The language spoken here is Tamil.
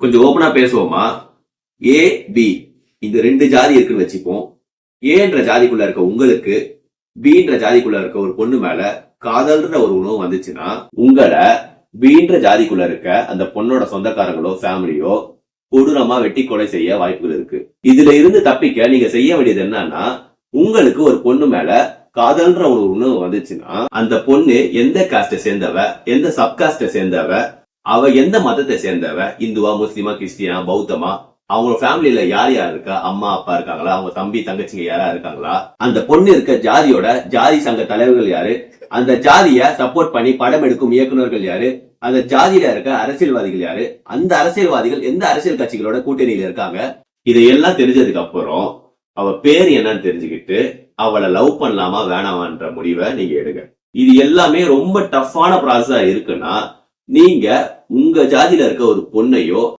கொஞ்சம் ஓபனா பேசுவோமா? ஏ பி இந்த ரெண்டு ஜாதி இருக்குன்னு வச்சுப்போம். ஏன்ற ஜாதிக்குள்ள இருக்க உங்களுக்கு பீன்ற ஜாதிக்குள்ள இருக்க ஒரு பொண்ணு மேல காதல்ன்ற ஒரு உணவு வந்துச்சுன்னா, உங்களை பீன்ற ஜாதிக்குள்ள இருக்க அந்த பொண்ணோட சொந்தக்காரங்களோ ஃபேமிலியோ கொடூரமா வெட்டி கொலை செய்ய வாய்ப்புகள் இருக்கு. இதுல இருந்து தப்பிக்க நீங்க செய்ய வேண்டியது என்னன்னா, உங்களுக்கு ஒரு பொண்ணு மேல காதல்ன்ற ஒரு உணவு வந்துச்சுன்னா, அந்த பொண்ணு எந்த காஸ்ட சேர்ந்தவ, எந்த சப்காஸ்ட சேர்ந்தவ, அவ எந்த மதத்தை சேர்ந்தவ, இந்துவா, முஸ்லிமா, கிறிஸ்டியனா, பௌத்தமா, அவங்க ஃபேமிலியில யார் யார் இருக்கா, அம்மா அப்பா இருக்காங்களா, அவங்க தம்பி தங்கச்சிங்க யாரா இருக்காங்களா, அந்த பொண்ணு இருக்க ஜாதியோட ஜாதி சங்க தலைவர்கள் யாரு, அந்த ஜாதிய சப்போர்ட் பண்ணி படம் எடுக்கும் இயக்குநர்கள் யாரு, அந்த ஜாதியில இருக்க அரசியல்வாதிகள் யாரு, அந்த அரசியல்வாதிகள் எந்த அரசியல் கட்சிகளோட கூட்டணியில இருக்காங்க, இதையெல்லாம் தெரிஞ்சதுக்கு அப்புறம் அவ பேர் என்னன்னு தெரிஞ்சுக்கிட்டு அவளை லவ் பண்ணலாமா வேணாமான்ற முடிவை நீங்க எடுங்க. இது எல்லாமே ரொம்ப டஃப்பான ப்ராசஸா இருக்குன்னா, நீங்க உங்க ஜாதியில இருக்க ஒரு பொண்ணையோ